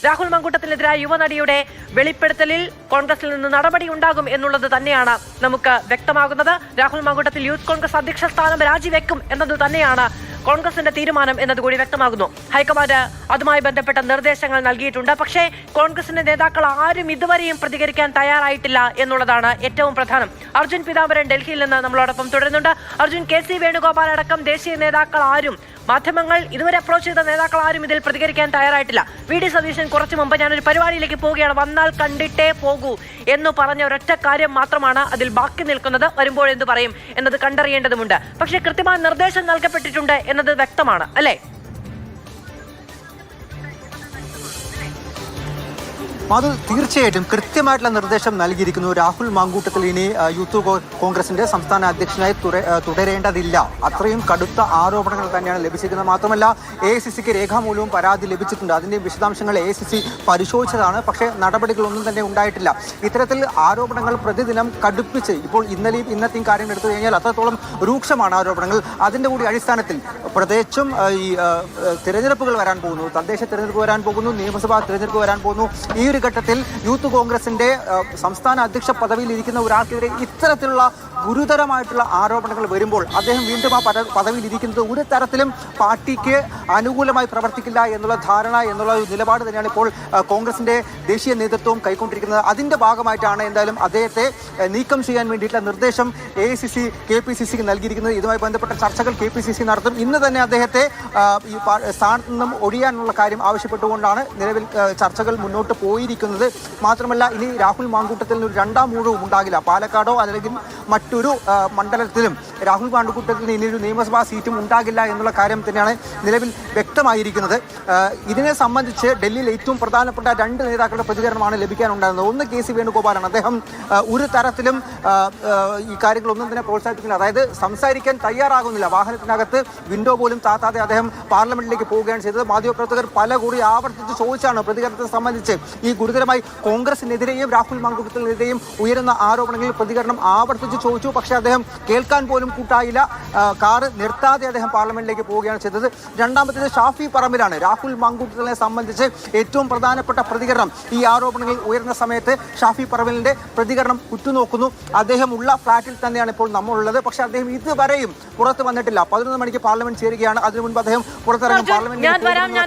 രാഹുൽ മങ്കൂട്ടത്തിനെതിരായ യുവനടിയുടെ വെളിപ്പെടുത്തലിൽ കോൺഗ്രസിൽ നിന്ന് നടപടി ഉണ്ടാകും എന്നുള്ളത് തന്നെയാണ് നമുക്ക് വ്യക്തമാകുന്നത്. രാഹുൽ മങ്കൂട്ടത്തിൽ യൂത്ത് കോൺഗ്രസ് അധ്യക്ഷ സ്ഥാനം രാജിവെക്കും എന്നത് തന്നെയാണ് കോൺഗ്രസിന്റെ തീരുമാനം എന്നതുകൂടി വ്യക്തമാകുന്നു. ഹൈക്കമാൻഡ് അതുമായി ബന്ധപ്പെട്ട നിർദ്ദേശങ്ങൾ നൽകിയിട്ടുണ്ട്. പക്ഷേ കോൺഗ്രസിന്റെ നേതാക്കൾ ആരും ഇതുവരെയും പ്രതികരിക്കാൻ തയ്യാറായിട്ടില്ല എന്നുള്ളതാണ് ഏറ്റവും പ്രധാനം. അർജുൻ പീതാംബരൻ ഡൽഹിയിൽ നിന്ന് നമ്മളോടൊപ്പം തുടരുന്നുണ്ട്. അർജുൻ, KC വേണുഗോപാൽ അടക്കം ദേശീയ നേതാക്കൾ ആരും, മാധ്യമങ്ങൾ ഇതുവരെ അപ്രോച്ച് ചെയ്ത നേതാക്കൾ ആരും ഇതിൽ പ്രതികരിക്കാൻ തയ്യാറായിട്ടില്ല. VD സതീശൻ കുറച്ചു മുമ്പ് ഞാനൊരു പരിപാടിയിലേക്ക് പോവുകയാണ്, വന്നാൽ കണ്ടിട്ടേ പോകൂ എന്ന് പറഞ്ഞ ഒരൊറ്റ കാര്യം മാത്രമാണ് അതിൽ ബാക്കി നിൽക്കുന്നത്. വരുമ്പോൾ എന്ത് പറയും എന്നത് കണ്ടറിയേണ്ടതുണ്ട്. പക്ഷേ കൃത്യമായ നിർദ്ദേശം നൽകപ്പെട്ടിട്ടുണ്ട് എന്നത് വ്യക്തമാണ്, അല്ലേ? അത് തീർച്ചയായിട്ടും കൃത്യമായിട്ടുള്ള നിർദ്ദേശം നൽകിയിരിക്കുന്നു. രാഹുൽ മാങ്കൂട്ടത്തിൽ ഇനി യൂത്ത് കോൺഗ്രസിന്റെ സംസ്ഥാന അധ്യക്ഷനായി തുടരേണ്ടതില്ല. അത്രയും കടുത്ത ആരോപണങ്ങൾ തന്നെയാണ് ലഭിച്ചിരിക്കുന്നത്. മാത്രമല്ല AICCക്ക് രേഖാമൂലവും പരാതി ലഭിച്ചിട്ടുണ്ട്. അതിന്റെ വിശദാംശങ്ങൾ AICC പരിശോധിച്ചതാണ്. പക്ഷേ നടപടികളൊന്നും തന്നെ ഉണ്ടായിട്ടില്ല. ഇത്തരത്തിൽ ആരോപണങ്ങൾ പ്രതിദിനം കടുപ്പിച്ച് ഇപ്പോൾ ഇന്നലെയും ഇന്നത്തെയും കാര്യങ്ങൾ എടുത്തു കഴിഞ്ഞാൽ അത്രത്തോളം രൂക്ഷമാണ് ആരോപണങ്ങൾ. അതിന്റെ കൂടി അടിസ്ഥാനത്തിൽ പ്രത്യേകിച്ചും ഈ തിരഞ്ഞെടുപ്പുകൾ വരാൻ പോകുന്നു, തദ്ദേശ തിരഞ്ഞെടുപ്പ് വരാൻ പോകുന്നു, നിയമസഭാ തിരഞ്ഞെടുപ്പ് വരാൻ പോകുന്നു. ഈ ഒരു ഘട്ടത്തിൽ യൂത്ത് കോൺഗ്രസിന്റെ സംസ്ഥാന അധ്യക്ഷ പദവിയിൽ ഇരിക്കുന്ന ഒരാൾക്കെതിരെ ഇത്തരത്തിലുള്ള ഗുരുതരമായിട്ടുള്ള ആരോപണങ്ങൾ വരുമ്പോൾ അദ്ദേഹം വീണ്ടും ആ പദവിയിൽ ഇരിക്കുന്നത് ഒരു തരത്തിലും പാർട്ടിക്ക് അനുകൂലമായി പ്രവർത്തിക്കില്ല എന്നുള്ള ധാരണ, എന്നുള്ള ഒരു നിലപാട് തന്നെയാണ് ഇപ്പോൾ കോൺഗ്രസിന്റെ ദേശീയ നേതൃത്വവും കൈക്കൊണ്ടിരിക്കുന്നത്. അതിന്റെ ഭാഗമായിട്ടാണ് എന്തായാലും അദ്ദേഹത്തെ നീക്കം ചെയ്യാൻ വേണ്ടിയിട്ടുള്ള നിർദ്ദേശം AICC KPCCക്ക് നൽകിയിരിക്കുന്നത്. ഇതുമായി ബന്ധപ്പെട്ട ചർച്ചകൾ KPCC നടത്തും. ഇന്ന് തന്നെ അദ്ദേഹത്തെ ഈ സ്ഥാനത്ത് നിന്നും ഒഴിയാനുള്ള കാര്യം ആവശ്യപ്പെട്ടുകൊണ്ടാണ് നിലവിൽ ചർച്ചകൾ മുന്നോട്ട് പോയിരിക്കുന്നത്. മാത്രമല്ല ഇനി രാഹുൽ മാങ്കൂട്ടത്തിൽ ഒരു രണ്ടാം ഊഴവും ഉണ്ടാകില്ല. പാലക്കാടോ അല്ലെങ്കിൽ മറ്റൊരു മണ്ഡലത്തിലും രാഹുൽ മാങ്കൂട്ടത്തിന് ഇനിയൊരു നിയമസഭാ സീറ്റും ഉണ്ടാകില്ല എന്നുള്ള കാര്യം തന്നെയാണ് നിലവിൽ വ്യക്തമായിരിക്കുന്നത്. ഇതിനെ സംബന്ധിച്ച് ഡൽഹിയിൽ ഏറ്റവും പ്രധാനപ്പെട്ട രണ്ട് നേതാക്കളുടെ പ്രതികരണമാണ് ലഭിക്കാനുണ്ടായിരുന്നത്. ഒന്ന് KC വേണുഗോപാലാണ്. അദ്ദേഹം ഒരു തരത്തിലും ഈ കാര്യങ്ങളൊന്നും തന്നെ പ്രോത്സാഹിപ്പിക്കുന്നില്ല. അതായത് സംസാരിക്കാൻ തയ്യാറാകുന്നില്ല. വാഹനത്തിനകത്ത് വിൻഡോ പോലും താത്താതെ അദ്ദേഹം പാർലമെന്റിലേക്ക് പോവുകയാണ് ചെയ്തത്. മാധ്യമപ്രവർത്തകർ പല കൂടി ആവർത്തിച്ച് ചോദിച്ചാണ് പ്രതികരണത്തെ സംബന്ധിച്ച് ഈ ഗുരുതരമായി കോൺഗ്രസിനെതിരെയും രാഹുൽ മാങ്കൂട്ടത്തിനെതിരെയും ഉയരുന്ന ആരോപണങ്ങളിൽ പ്രതികരണം ആവർത്തിച്ച് ചോദിച്ചു. പക്ഷേ അദ്ദേഹം കേൾക്കാൻ പോലും കൂട്ടായില്ല. കാറ് നിർത്താതെ അദ്ദേഹം പാർലമെന്റിലേക്ക് പോവുകയാണ് ചെയ്തത്. രണ്ടാമത്തേത് ഷാഫി പറമ്പിലാണ്. രാഹുൽ മാങ്കൂട്ടത്തിനെ സംബന്ധിച്ച് ഏറ്റവും പ്രധാനപ്പെട്ട പ്രതികരണം ഈ ആരോപണങ്ങൾ ഉയർന്ന സമയത്ത് ഷാഫി പറമ്പിലിന്റെ പ്രതികരണം ഉറ്റുനോക്കുന്നു. അദ്ദേഹം ഉള്ള ഫ്ളാറ്റിൽ തന്നെയാണ് ഇപ്പോൾ നമ്മളുള്ളത്. പക്ഷേ അദ്ദേഹം ഇതുവരെയും പുറത്ത് വന്നിട്ടില്ല. 11 മണിക്ക് പാർലമെന്റ് ചേരുകയാണ്. അതിനു മുൻപ് അദ്ദേഹം പുറത്തിറങ്ങും. പാർലമെന്റ്